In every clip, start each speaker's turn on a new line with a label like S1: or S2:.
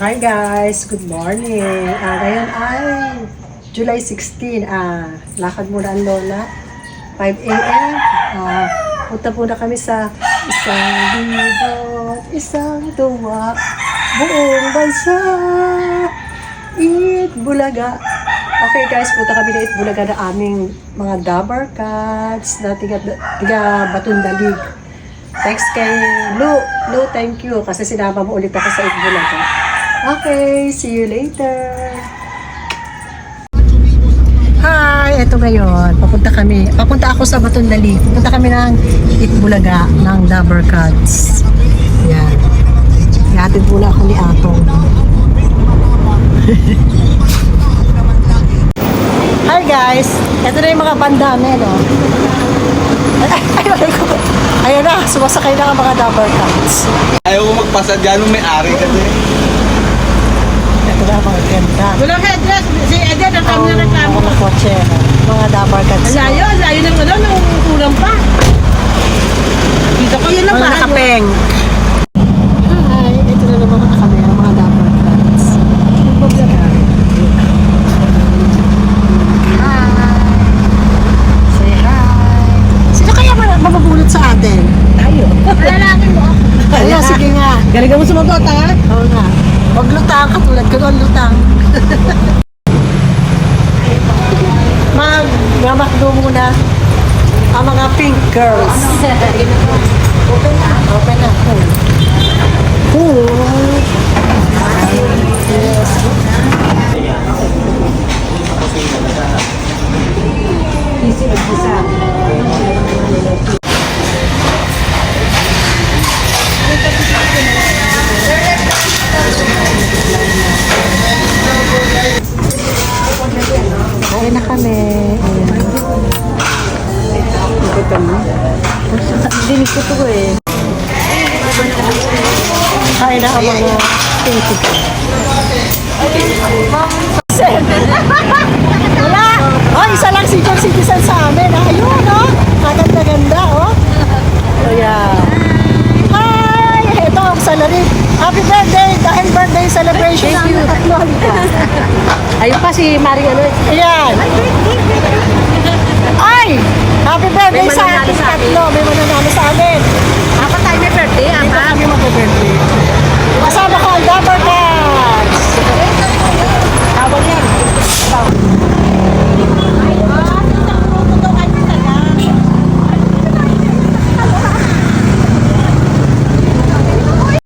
S1: Hi guys, good morning. Ngayon ay July 16. Lakad muna ang lola. 5 a.m. Punta muna kami sa isang libot, isang tuwa, buong bansa. Eat Bulaga. Okay guys, punta kami na Eat Bulaga na aming mga Dabar Cats na tiga Batundalig. Thanks kay Lu. Lu, thank you kasi sinama mo ulit ako sa Eat Bulaga. Okay, see you later. Hi, eto ngayon. Papunta ako sa Batundalig. Pupunta kami ng Eat Bulaga ng Dabar Cats. Yan. Ihatid muna ako ni Atong. Hi guys, eto na yung mga banda namin, no? Ayun na, sumasakay na ang mga Dabar Cats.
S2: Ayaw ko magpasa dyan nung may-ari kasi.
S1: Ito na mga ganda.
S3: Walang headdress. Si Eden, ang kami na reklamo.
S1: Mga kotse, mga Dabar Cats.
S3: Layo ng ano, nung kulang pa. Dito ko yun lang
S1: Mga
S3: ba?
S1: nakapeng. Hi, ito na naman kami, ang mga Dabar Cats. Say hi. Sino kaya mababulot sa atin?
S3: Tayo. Lalaki mo ako.
S1: Ayun, sige nga.
S3: Galing mo sumagot, ha?
S1: Oo nga. Huwag lutang, katulad ko doon lutang. Magmamakdo muna ang mga pink girls. Open na. Open na. Cool. Yes. Easy mag-isa. Kain na kami. Dinig ko to eh. Kain na ang mga pinky. Wala! Oh, isa lang senior citizen sa amin. Ayun, oh. Maganda-ganda, oh. Oh, yeah. Hi! Ito ang salary. Happy birthday! Dahil birthday celebration namin tatlo.
S3: Ayun pa si Maring ano.
S1: Ayan. Ay! Happy birthday
S3: May
S1: sa
S3: mananalo
S1: ating
S3: sa atin.
S1: tatlo. May mananalo sa amin.
S3: Apat tayo may birthday,
S1: Dito
S3: apat.
S1: kami mag-birthday. Kasama ko ang Dabar Cats. Tawag yan.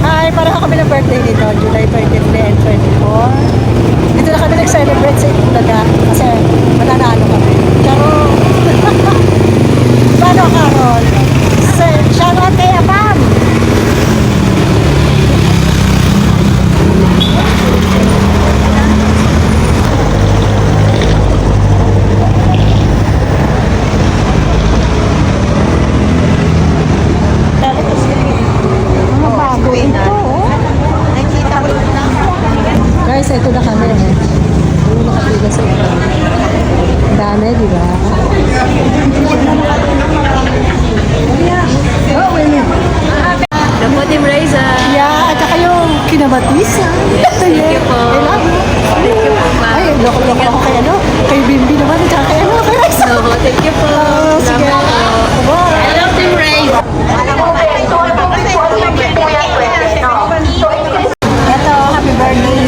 S1: Hi, pareho kami ng birthday dito. July 23 and 24. Dito na kami nag-celebrate sa Itbulaga kasi mananalo kami. Pero, paano Carol? Shout out kay Apam! Mga bago ito, oh. Guys, ito na kami. Ano nakapila sa ito? Ang dami, di ba? Oh, wait a minute.
S3: Dapo Team Reza.
S1: Yeah, at saka yung kinabatisa.
S3: Thank you po.
S1: I love you.
S3: Thank you po, ma'am.
S1: Ay, loko-loko ako kay ano? Kay Bimbi naman, at saka kay ano? Kay Rex.
S3: So, thank you po.
S1: Sige. Bye.
S3: Hello, Team Reza.
S1: Ito, happy birthday.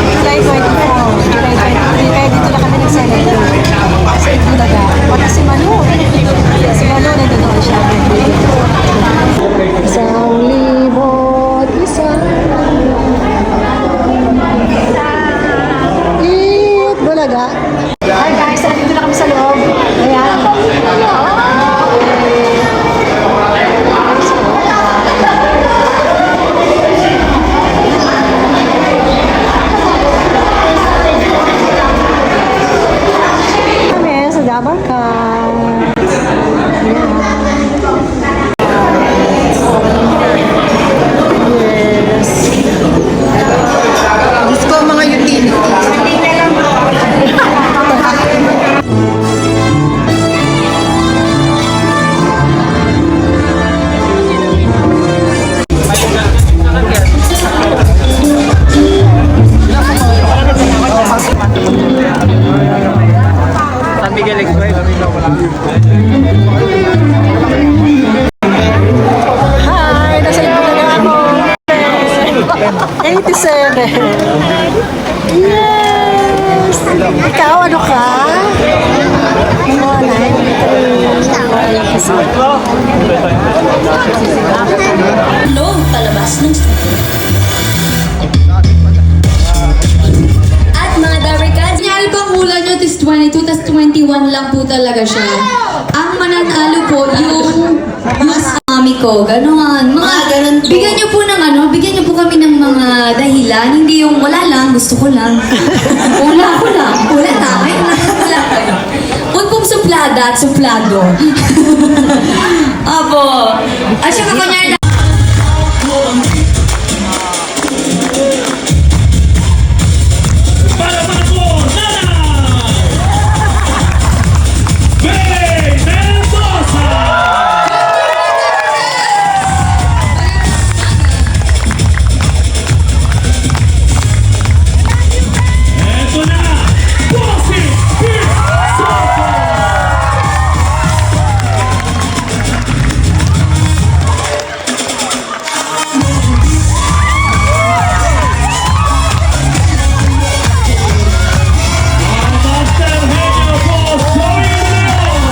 S1: July 24. July 23. Kaya dito na kami nag-celebrate. Sa Itbulaga. Pati si Manu. Si Manu, nandun siya. Isang libot, isang Eat Bulaga. Hi guys, nandito na kami sa loob. Ayan. 27. Yes! Ikaw, ano ka? Ano, anay?
S4: Long palabas ng At mga Darikad,
S5: Yung album hula nyo is 22, tas 21 lang po talaga siya. Ang mananalo po, yung mami ko, gano'n. Mga ganun po. Bigyan nyo po ng bigyan nyo po kami ng mga dahilan. Hindi yung wala lang, gusto ko lang. Wala ko lang. Wala tayo. Wala kayo. Huwag pong suplada at suplado. Apo. At saka kunyari na.
S6: Para Nana! May Mendoza! Eto na! Bossy Kid Soto! Master Genio po, Joey Leon!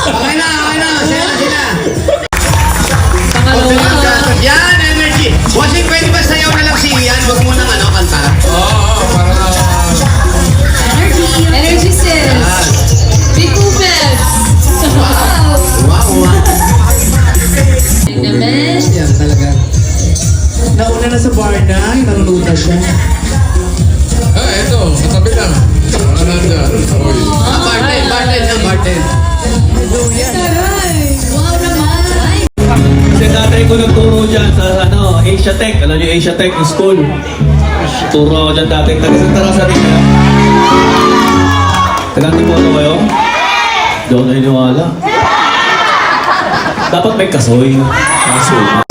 S7: Okay na. Sila. Yan, energy. Bossing, pwede ba sayaw na lang si Ian? Huwag mo nang kanta.
S5: Energy sis. Big movements.
S7: Wow.
S5: Naman.
S7: Yan talaga.
S8: Nauna na sa bar na, nanonood na siya.
S2: Eto, katabi lang. Ano dyan?
S7: Bartel.
S5: Wow naman.
S6: Kasi tatay ko nagturo dyan sa Asia Tech. Alam niyo Asia Tech School. Turo ako dyan tatay. Taga-santara sa rin niya. Taga-tipoto kayo? Hindi ako naniniwala. Dapat may kasoy. Kasoy.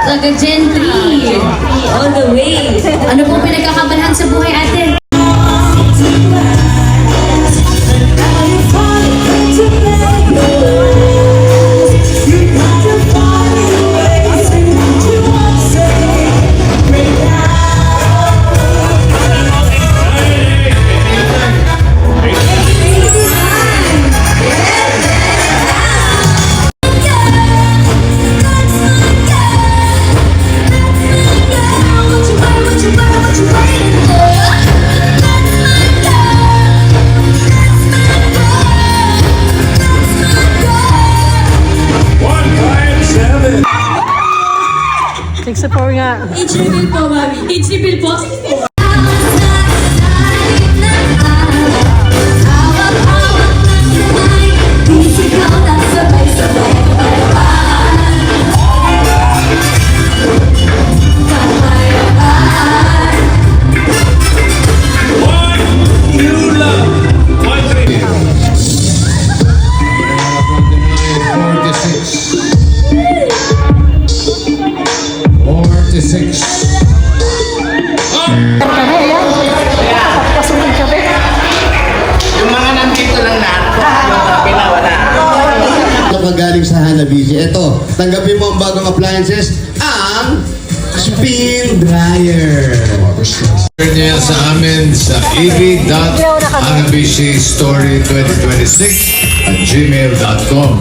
S5: Taga Gentry. All the way. Ano pong pinagkakabalhan sa buhay ate?
S1: Sixty-four nga.
S5: HDPL po, mami. HDPL po. Sige po.
S6: You love. One, three.
S7: 46.
S2: Yung mga nandito lang na. Pinawala.
S7: Galing sa Hanabishi. Ito, tanggapin mo ang bagong appliances, ang spin dryer.
S2: Niya sa amin sa ev.arabcstory2026@gmail.com.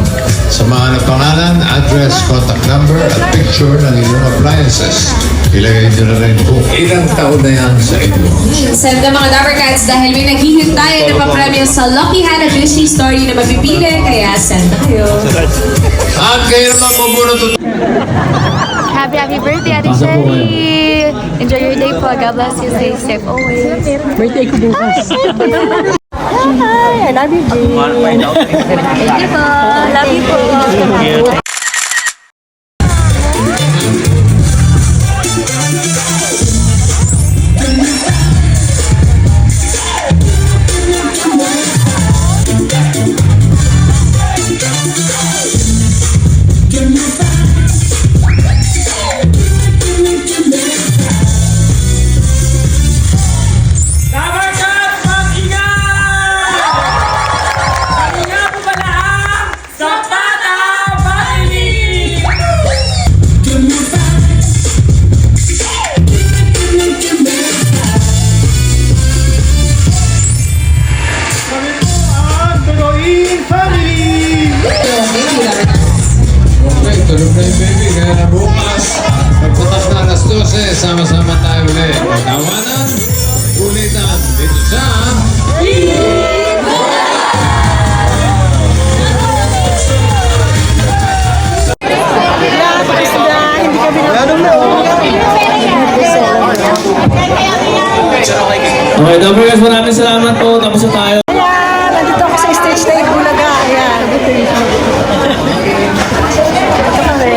S2: Sa mga pangalan, address, contact number, at picture ng inyong appliances. Ilagay nyo na rin kung ilang taon na yan sa inyo.
S5: Send the mga Dapper Cats dahil may naghihintay na papremyo sa Lucky Hannah Disney Story na mapipili, kaya send na kayo.
S2: At kayo naman mabunot
S9: Happy birthday, Ate Shelly! Enjoy your day po. God bless you. Stay safe always.
S1: Birthday ko bukas. Hi! I love you, Jane.
S9: Thank you po. Love you po.
S2: Okay, tulog na yung baby. Kaya na bukas, pagpatak na alas 12, sama-sama tayo ulit. Pagkawanan, ulitan dito sa...
S6: Okay, Dapper Cats, maraming salamat po. Tapos na tayo.
S1: Ayan! Nandito ako sa stage na yung Bulaga. Ayan. Ito kami.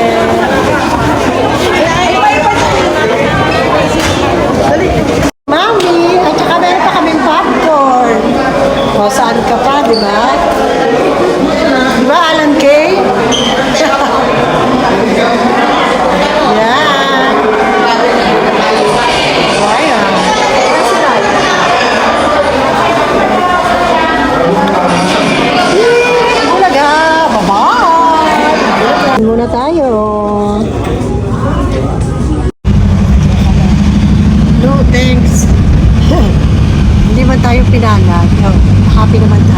S1: Mami! At saka meron pa kaming popcorn. O, saan ka pa, di ba? Di ba, Alan Kay? Yan. Ayan. Bulaga! Bye-bye! Muna tayo. No, thanks. Hindi man tayo pinanag. Happy naman tayo.